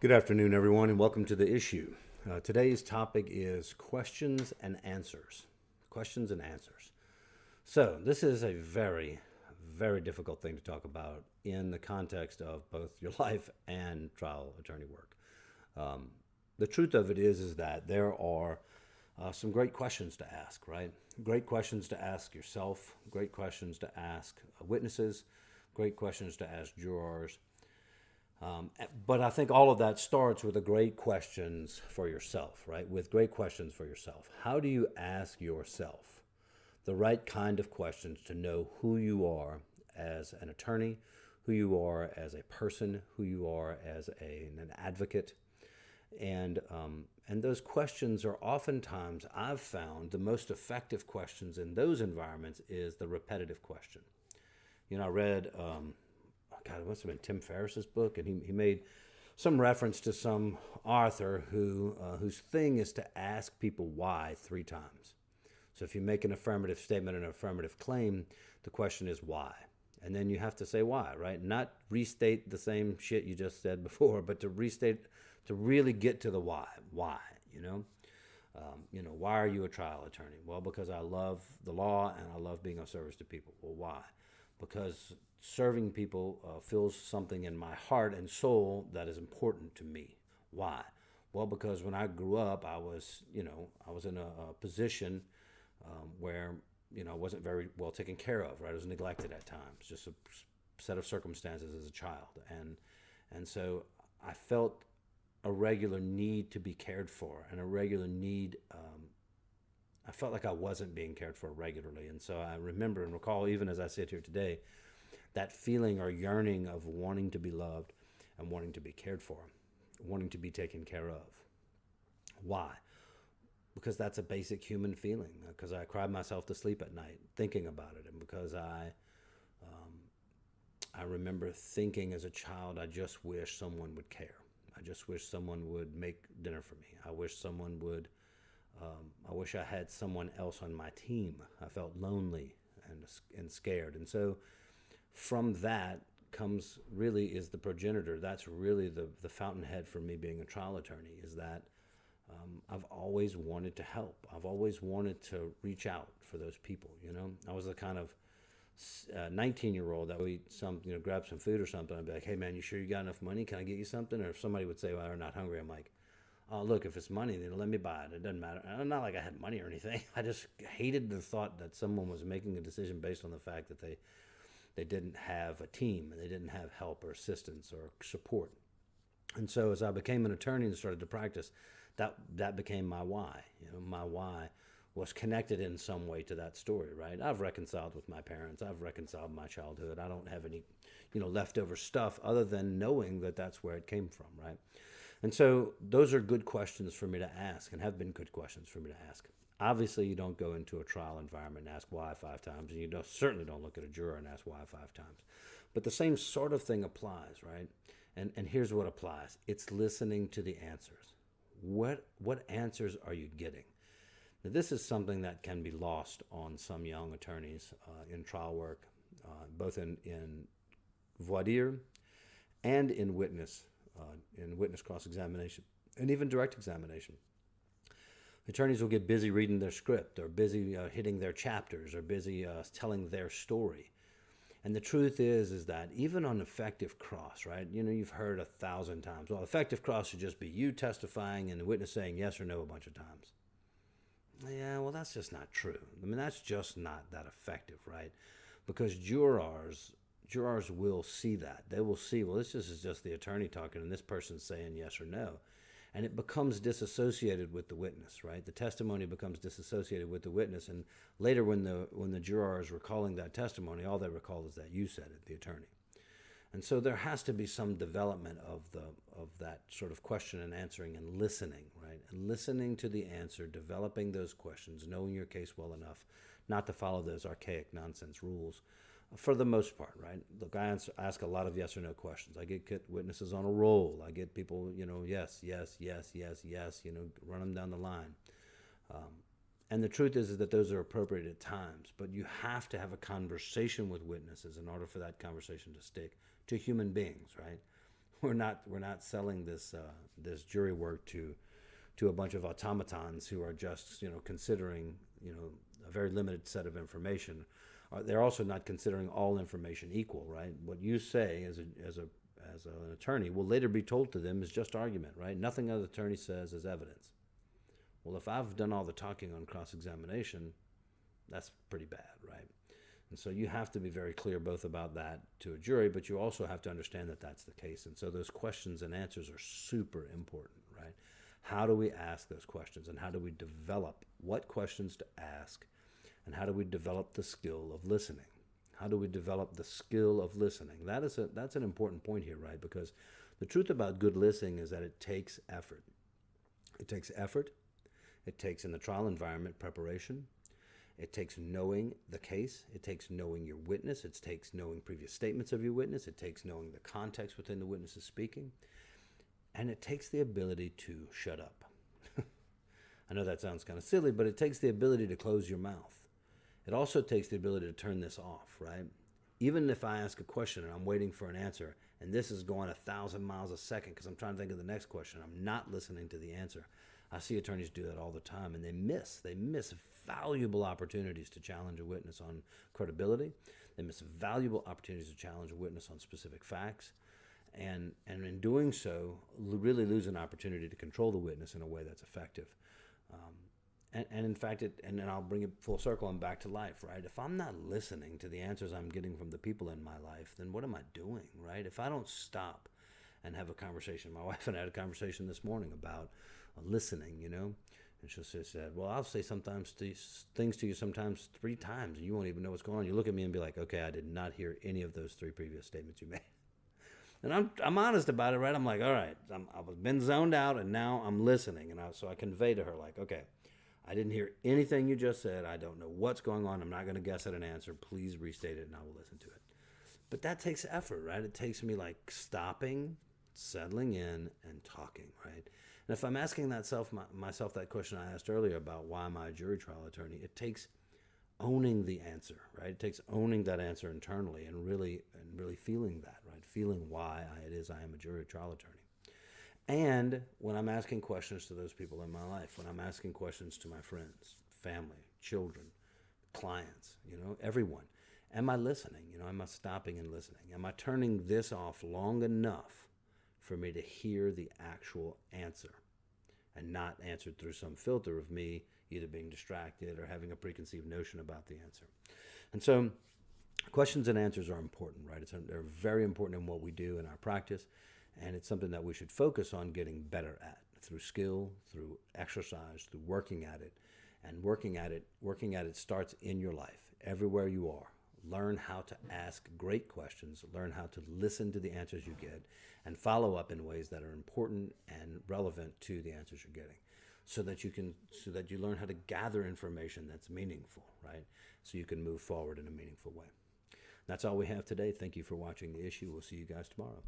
Good afternoon, everyone, and welcome to The Issue. Today's topic is questions and answers. Questions and answers. So, this is a very, very difficult thing to talk about in the context of both your life and trial attorney work. The truth of it is that there are some great questions to ask, right? Great questions to ask yourself, great questions to ask witnesses, great questions to ask jurors. But I think all of that starts with the great questions for yourself, right? With great questions for yourself. How do you ask yourself the right kind of questions to know who you are as an attorney, who you are as a person, who you are as an advocate? And those questions are oftentimes, I've found, the most effective questions in those environments is the repetitive question. You know, I read God, it must have been Tim Ferriss's book, and he made some reference to some author whose thing is to ask people why 3 times. So if you make an affirmative statement and an affirmative claim, the question is why. And then you have to say why, right? Not restate the same shit you just said before, but to restate, to really get to the why. Why, you know? Why are you a trial attorney? Well, because I love the law and I love being of service to people. Well, why? Because serving people fills something in my heart and soul that is important to me. Why? Well, because when I grew up, I was in a position where, I wasn't very well taken care of, right? I was neglected at times, just a set of circumstances as a child. And so I felt a regular need to be cared for and a regular need, I felt like I wasn't being cared for regularly. And so I remember and recall, even as I sit here today, that feeling or yearning of wanting to be loved and wanting to be cared for, wanting to be taken care of. Why? Because that's a basic human feeling. Because I cried myself to sleep at night thinking about it, and because I remember thinking as a child, I just wish someone would care. I just wish someone would make dinner for me. I wish someone would. I wish I had someone else on my team. I felt lonely and scared, and so. From that comes really is the progenitor. That's really the fountainhead for me being a trial attorney, is that I've always wanted to help. I've always wanted to reach out for those people, I was the kind of 19-year-old that would eat grab some food or something. I'd be like, hey, man, you sure you got enough money? Can I get you something? Or if somebody would say, well, I'm not hungry, I'm like, oh, look, if it's money, then let me buy it. It doesn't matter. Not like I had money or anything. I just hated the thought that someone was making a decision based on the fact that they didn't have a team and they didn't have help or assistance or support. And so as I became an attorney and started to practice, that became my why. My why was connected in some way to that story, right? I've reconciled with my parents. I've reconciled my childhood. I don't have any, leftover stuff other than knowing that that's where it came from, right? And so those are good questions for me to ask and have been good questions for me to ask. Obviously, you don't go into a trial environment and ask why 5 times, and you certainly don't look at a juror and ask why 5 times. But the same sort of thing applies, right? And here's what applies. It's listening to the answers. What answers are you getting? Now, this is something that can be lost on some young attorneys in trial work, both in voir dire and in witness cross-examination, and even direct examination. Attorneys will get busy reading their script, or busy hitting their chapters, or busy telling their story. And the truth is that even on effective cross, right? You've heard 1,000 times, well, effective cross should just be you testifying and the witness saying yes or no a bunch of times. Yeah, well, that's just not true. I mean, that's just not that effective, right? Because jurors will see that. They will see, well, this is just the attorney talking and this person's saying yes or no. And it becomes disassociated with the witness, right? The testimony becomes disassociated with the witness, and later when the juror is recalling that testimony, all they recall is that you said it, the attorney. And so there has to be some development of that sort of question and answering and listening, right? And listening to the answer, developing those questions, knowing your case well enough not to follow those archaic nonsense rules. For the most part, right? Look, I ask a lot of yes or no questions. I get witnesses on a roll. I get people, yes, yes, yes, yes, yes, run them down the line. And the truth is that those are appropriate at times, but you have to have a conversation with witnesses in order for that conversation to stick to human beings, right? We're not selling this jury work to a bunch of automatons who are just considering a very limited set of information. They're also not considering all information equal, right? What you say as an attorney will later be told to them is just argument, right? Nothing an attorney says is evidence. Well, if I've done all the talking on cross-examination, that's pretty bad, right? And so you have to be very clear both about that to a jury, but you also have to understand that that's the case. And so those questions and answers are super important, right? How do we ask those questions, and how do we develop what questions to ask, and how do we develop the skill of listening? How do we develop the skill of listening? That's an important point here, right? Because the truth about good listening is that it takes effort. It takes effort. It takes, in the trial environment, preparation. It takes knowing the case. It takes knowing your witness. It takes knowing previous statements of your witness. It takes knowing the context within the witness is speaking. And it takes the ability to shut up. I know that sounds kind of silly, but it takes the ability to close your mouth. It also takes the ability to turn this off, right? Even if I ask a question and I'm waiting for an answer, and this is going 1,000 miles a second because I'm trying to think of the next question, I'm not listening to the answer. I see attorneys do that all the time, and they miss valuable opportunities to challenge a witness on credibility. They miss valuable opportunities to challenge a witness on specific facts, and in doing so, really lose an opportunity to control the witness in a way that's effective. And in fact, and then I'll bring it full circle and back to life, right? If I'm not listening to the answers I'm getting from the people in my life, then what am I doing, right? If I don't stop and have a conversation, my wife and I had a conversation this morning about listening, and she said, well, I'll say things to you sometimes 3 times, and you won't even know what's going on. You look at me and be like, okay, I did not hear any of those 3 previous statements you made. And I'm honest about it, right? I'm like, all right, I've been zoned out, and now I'm listening. And so I convey to her, like, okay, I didn't hear anything you just said. I don't know what's going on. I'm not going to guess at an answer. Please restate it, and I will listen to it. But that takes effort, right? It takes me like stopping, settling in, and talking, right? And if I'm asking myself that question I asked earlier about why am I a jury trial attorney, it takes owning the answer, right? It takes owning that answer internally and really feeling that, right? Feeling why I am a jury trial attorney. And when I'm asking questions to those people in my life, when I'm asking questions to my friends, family, children, clients, everyone, am I listening? Am I stopping and listening? Am I turning this off long enough for me to hear the actual answer and not answered through some filter of me either being distracted or having a preconceived notion about the answer? And so questions and answers are important, right? They're very important in what we do in our practice. And it's something that we should focus on getting better at through skill, through exercise, through working at it. And working at it starts in your life, everywhere you are. Learn how to ask great questions, learn how to listen to the answers you get, and follow up in ways that are important and relevant to the answers you're getting. So that you learn how to gather information that's meaningful, right? So you can move forward in a meaningful way. That's all we have today. Thank you for watching The Issue. We'll see you guys tomorrow.